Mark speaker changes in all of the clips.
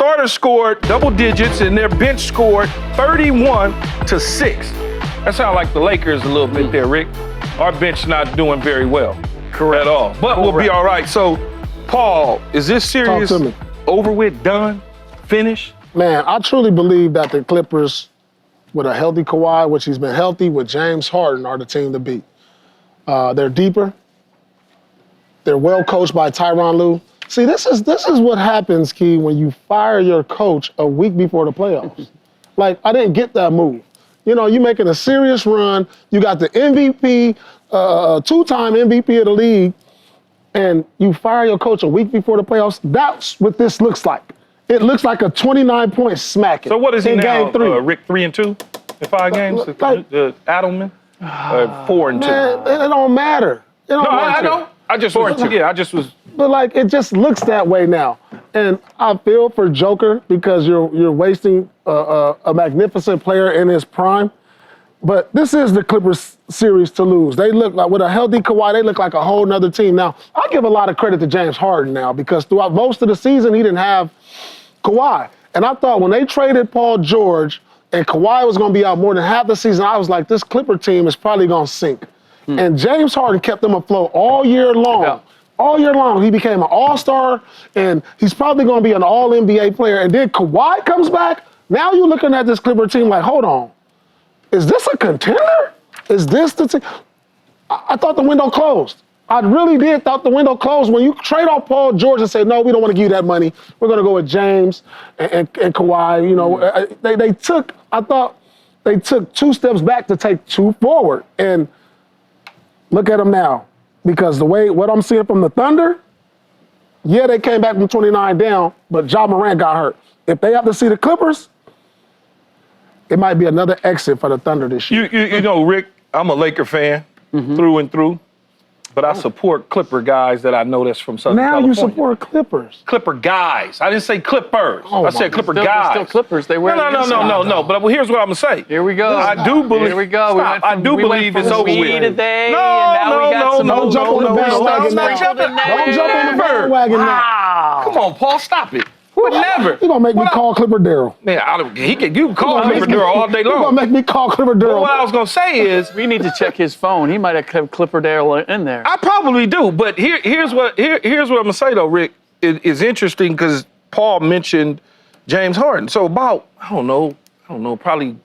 Speaker 1: starters scored double digits and their bench scored 31-6. That sounds like the Lakers a little bit there, Rick. Our bench not doing very well.
Speaker 2: Correct.
Speaker 1: At all. But we'll be all right. So, Paul, is this series over with, done, finished?
Speaker 3: Man, I truly believe that the Clippers, with a healthy Kawhi, which he's been healthy, with James Harden, are the team to beat. They're deeper. They're well coached by Tyronn Lue. See, this is what happens, Key, when you fire your coach a week before the playoffs. Like, I didn't get that move. You know, you're making a serious run. You got the MVP, two-time MVP of the league, and you fire your coach a week before the playoffs. That's what this looks like. It looks like a 29-point smacking.
Speaker 1: So what is he
Speaker 3: in
Speaker 1: now,
Speaker 3: Game 3.
Speaker 1: Rick, 3-2 in 5 games? Adelman, 4-2.
Speaker 3: Man, it don't matter. It don't matter.
Speaker 1: I know. I just was.
Speaker 3: But like, it just looks that way now, and I feel for Joker because you're wasting a magnificent player in his prime. But this is the Clippers series to lose. They look like, with a healthy Kawhi, they look like a whole nother team. Now, I give a lot of credit to James Harden now because throughout most of the season, he didn't have Kawhi. And I thought when they traded Paul George and Kawhi was going to be out more than half the season, I was like, this Clipper team is probably going to sink. And James Harden kept them afloat all year long. Yeah. All year long, he became an all-star, and he's probably going to be an all-NBA player. And then Kawhi comes back. Now you're looking at this Clipper team like, hold on. Is this a contender? Is this the team? I thought the window closed. I really did thought the window closed. When you trade off Paul George and say, no, we don't want to give you that money. We're going to go with James and Kawhi. You know, I thought they took 2 steps back to take 2 forward. And look at them now. Because what I'm seeing from the Thunder, yeah, they came back from 29 down, but Ja Morant got hurt. If they have to see the Clippers, it might be another exit for the Thunder this year.
Speaker 1: You know, Rick, I'm a Laker fan through and through, but I support Clipper guys that I know that's from Southern California.
Speaker 3: Now you support Clippers.
Speaker 1: Clipper guys. I didn't say Clippers. I said Clipper guys.
Speaker 2: They're still Clippers. They wear
Speaker 1: No. But here's what I'm gonna say.
Speaker 2: Here we go.
Speaker 1: I do believe.
Speaker 2: Here we go.
Speaker 1: I do believe it's over with.
Speaker 2: Today,
Speaker 1: No.
Speaker 3: Don't jump on the bandwagon now.
Speaker 1: Come on, Paul, stop it. Would never.
Speaker 3: You're gonna make me call Clipper Daryl.
Speaker 1: Man, you can call Clipper Daryl all day long.
Speaker 3: You're gonna make me call Clipper Daryl.
Speaker 1: What I was gonna say is,
Speaker 2: we need to check his phone. He might have kept Clipper Daryl in there.
Speaker 1: I probably do, but here's what I'm gonna say though, Rick. It's interesting because Paul mentioned James Harden. So about I don't know, probably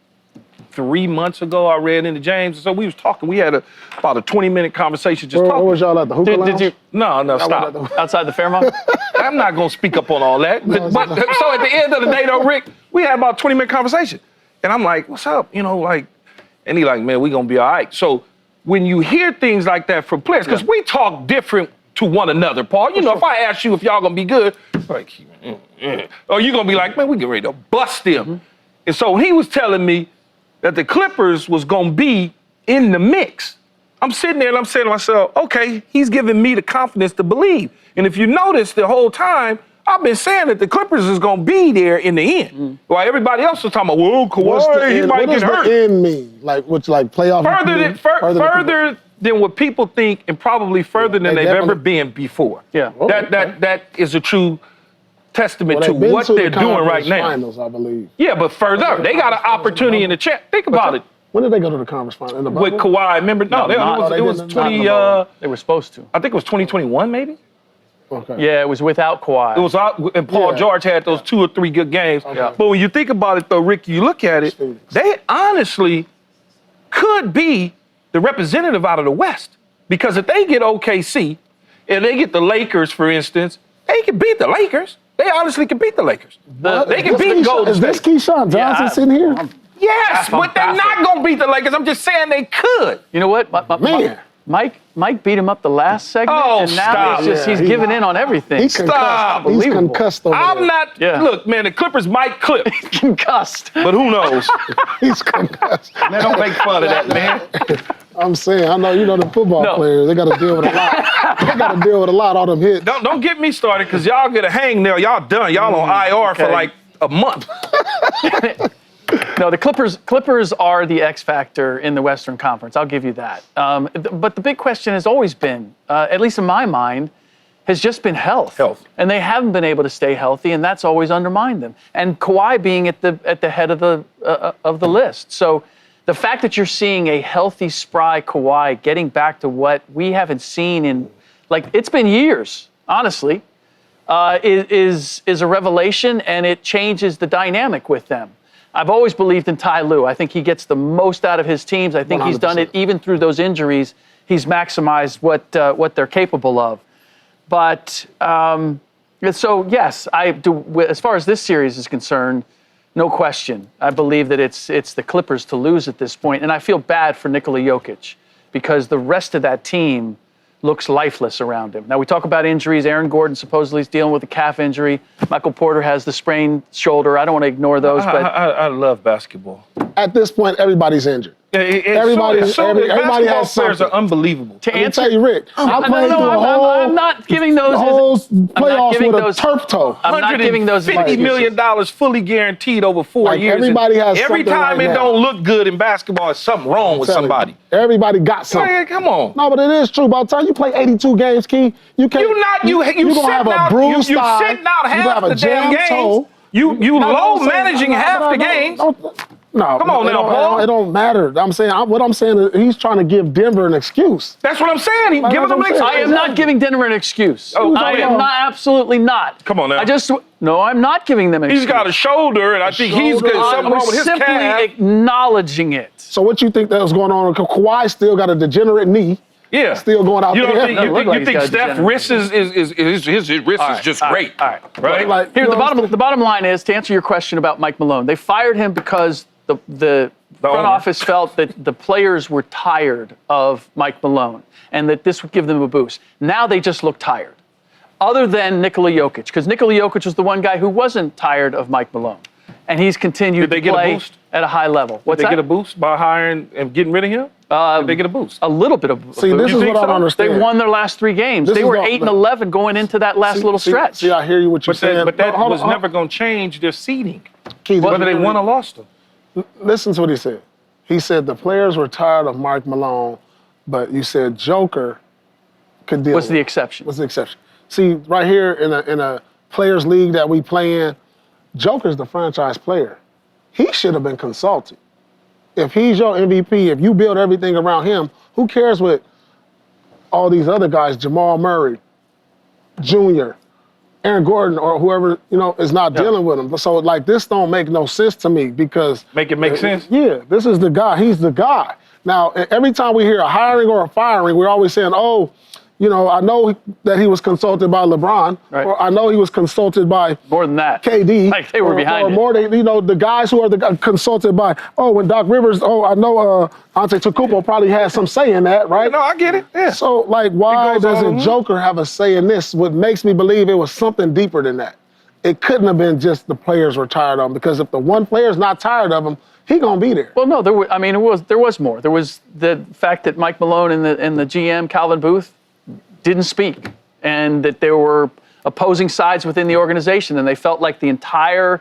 Speaker 1: 3 months ago, I ran into James. So we was talking. We had about a 20-minute conversation just talking.
Speaker 3: Where was y'all at the hookah lounge?
Speaker 2: Did you?
Speaker 1: No, stop.
Speaker 2: Outside the Fairmont?
Speaker 1: I'm not going to speak up on all that. But so at the end of the day, though, Rick, we had about a 20-minute conversation. And I'm like, what's up? You know, like, and he like, man, we going to be all right. So when you hear things like that from players, because we talk different to one another, Paul. You know, if I ask you if y'all going to be good, like, or you going to be like, man, we get ready to bust them. And so he was telling me that the Clippers was going to be in the mix. I'm sitting there and I'm saying to myself, okay, he's giving me the confidence to believe. And if you notice the whole time, I've been saying that the Clippers is going to be there in the end. While everybody else was talking about, well, Kawhi, he might get hurt.
Speaker 3: What does the end mean? Like playoff?
Speaker 1: Further than what people think and probably further than they've ever been before.
Speaker 2: Yeah.
Speaker 1: That is a true testament to what they're doing right now.
Speaker 3: Finals, I believe.
Speaker 1: Yeah, but further, they got an opportunity in the chat. Think about it.
Speaker 3: When did they go to the conference final? In the
Speaker 1: with Kawhi, remember? No, it was 20.
Speaker 2: They were supposed to.
Speaker 1: I think it was 2021, maybe.
Speaker 3: Okay.
Speaker 2: Yeah, it was without Kawhi.
Speaker 1: It was out, and Paul George had those 2 or 3 good games. Okay. But when you think about it, though, Rick, you look at it, they honestly could be the representative out of the West. Because if they get OKC, and they get the Lakers, for instance, they can beat the Lakers. They honestly can beat the Lakers. They can beat Golden State.
Speaker 3: Is this Keyshawn Johnson sitting here?
Speaker 1: Yes, but they're not going to beat the Lakers. I'm just saying they could.
Speaker 2: You know what? Mike beat him up the last segment, and now he's giving in on everything.
Speaker 3: He's concussed over
Speaker 1: I'm
Speaker 3: there.
Speaker 1: not. Yeah. Look, man, the Clippers might clip.
Speaker 2: He's concussed.
Speaker 1: But who knows?
Speaker 3: He's concussed.
Speaker 1: Man, don't make fun of that, man.
Speaker 3: I'm saying, I know, you know, the football players, they got to deal with a lot. They got to deal with a lot, all them hits.
Speaker 1: Don't get me started, because y'all get a hangnail. Y'all done. Y'all on IR for like a month.
Speaker 2: No, the Clippers are the X factor in the Western Conference. I'll give you that. But the big question has always been, at least in my mind, has just been health.
Speaker 1: Health.
Speaker 2: And they haven't been able to stay healthy, and that's always undermined them. And Kawhi being at the head of the list. So the fact that you're seeing a healthy, spry Kawhi getting back to what we haven't seen in, like, it's been years, honestly, is a revelation, and it changes the dynamic with them. I've always believed in Ty Lue. I think he gets the most out of his teams. I think 100%. He's done it even through those injuries. He's maximized what they're capable of. But so, yes, I do. As far as this series is concerned, no question. I believe that it's the Clippers to lose at this point. And I feel bad for Nikola Jokić because the rest of that team looks lifeless around him. Now, we talk about injuries. Aaron Gordon supposedly is dealing with a calf injury. Michael Porter has the sprained shoulder. I don't want to ignore those. But
Speaker 1: I love basketball.
Speaker 3: At this point, everybody's injured. Everybody has
Speaker 1: players
Speaker 3: something.
Speaker 1: are unbelievable.
Speaker 3: To tell you, Rick,
Speaker 2: I'm not giving those.
Speaker 3: The whole playoffs with a turf toe.
Speaker 2: I'm not giving those.
Speaker 1: $50 million fully guaranteed over 4 years.
Speaker 3: Everybody has
Speaker 1: every time
Speaker 3: right
Speaker 1: it
Speaker 3: now.
Speaker 1: Don't look good in basketball, there's something wrong with somebody.
Speaker 3: Everybody got something.
Speaker 1: Man, come on.
Speaker 3: No, but it is true. By the time you play 82 games, Key, you can't.
Speaker 1: You
Speaker 3: gonna have a bruised thigh.
Speaker 1: You sitting out half the damn games.
Speaker 3: Toe.
Speaker 1: You low managing half the games.
Speaker 3: No,
Speaker 1: come on now, Paul.
Speaker 3: It don't matter. What I'm saying is he's trying to give Denver an excuse.
Speaker 1: That's what I'm saying. He's giving them an excuse.
Speaker 2: I am not giving Denver an excuse.
Speaker 1: Oh,
Speaker 2: I am not. Absolutely not.
Speaker 1: Come on now.
Speaker 2: No, I'm not giving them an excuse.
Speaker 1: He's got a shoulder, and I think he's got something wrong with his calf.
Speaker 2: Simply acknowledging it.
Speaker 3: So what you think that was going on? Kawhi still got a degenerate knee.
Speaker 1: Yeah,
Speaker 3: still going out there.
Speaker 1: You think Steph's wrist is just great?
Speaker 2: All right.
Speaker 3: Like,
Speaker 2: here, the bottom line is, to answer your question about Mike Malone, they fired him because the front office felt that the players were tired of Mike Malone and that this would give them a boost. Now they just look tired, other than Nikola Jokić, because Nikola Jokić was the one guy who wasn't tired of Mike Malone, and he's continued to play at a high level.
Speaker 1: Did they get a boost by hiring and getting rid of him? Did they get a boost?
Speaker 2: A little bit of
Speaker 3: See, this is what I don't understand.
Speaker 2: They won their last 3 games. They were 8-11 going into that last little stretch.
Speaker 3: See, I hear you what you're saying.
Speaker 1: But that was never going to change their seeding,
Speaker 3: Keith,
Speaker 1: whether they won or lost them.
Speaker 3: Listen to what he said. He said the players were tired of Mike Malone, but you said Joker could deal with it.
Speaker 2: Was the exception.
Speaker 3: Was the exception. See, right here in a players league that we play in, Joker's the franchise player. He should have been consulted. If he's your MVP, if you build everything around him, who cares what all these other guys, Jamal Murray, Jr., Aaron Gordon, or whoever, is not dealing with him. So, this don't make no sense to me because...
Speaker 1: Make it make sense?
Speaker 3: Yeah, this is the guy. He's the guy. Now, every time we hear a hiring or a firing, we're always saying, I know that he was consulted by LeBron, or I know he was consulted by
Speaker 2: more than that.
Speaker 3: KD.
Speaker 2: Like they were behind it.
Speaker 3: More than, the guys who are consulted by, when Doc Rivers, I know Antetokounmpo probably had some say in that, right?
Speaker 1: No, I get it. Yeah.
Speaker 3: So, why doesn't Joker have a say in this? What makes me believe it was something deeper than that. It couldn't have been just the players were tired of him, because if the one player's not tired of him, he gonna be there.
Speaker 2: Well, no, there was more. There was the fact that Mike Malone and the GM Calvin Booth didn't speak, and that there were opposing sides within the organization, and they felt like the entire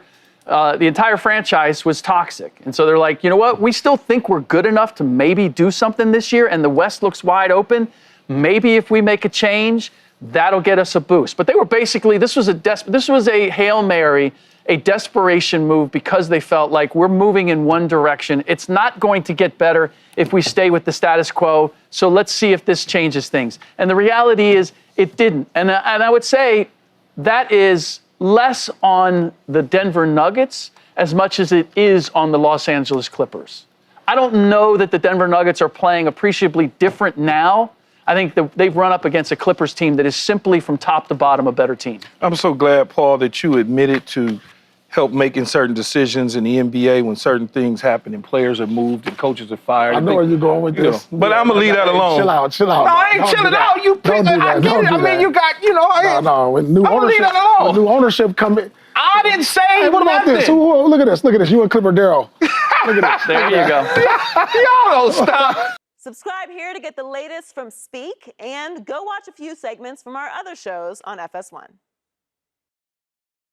Speaker 2: franchise was toxic. And so they're like, you know what? We still think we're good enough to maybe do something this year, and the West looks wide open. Maybe if we make a change, that'll get us a boost. But they were basically, this was a Hail Mary, a desperation move, because they felt like we're moving in one direction. It's not going to get better if we stay with the status quo. So let's see if this changes things. And the reality is it didn't. And I would say that is less on the Denver Nuggets as much as it is on the Los Angeles Clippers. I don't know that the Denver Nuggets are playing appreciably different now. I think they've run up against a Clippers team that is simply from top to bottom a better team.
Speaker 1: I'm so glad, Paul, that you admitted to help making certain decisions in the NBA when certain things happen and players are moved and coaches are fired.
Speaker 3: I know where you're going with this.
Speaker 1: But I'm going to leave that alone.
Speaker 3: Chill out.
Speaker 1: No, I ain't chilling out. You pick it. I get it. I mean, you got,
Speaker 3: No, when new ownership come in.
Speaker 1: I didn't say
Speaker 3: Hey, what about this? Look at this. You and Clipper Darryl. Look at this.
Speaker 2: There you go.
Speaker 1: Y'all don't stop.
Speaker 4: Subscribe here to get the latest from Speak, and go watch a few segments from our other shows on FS1.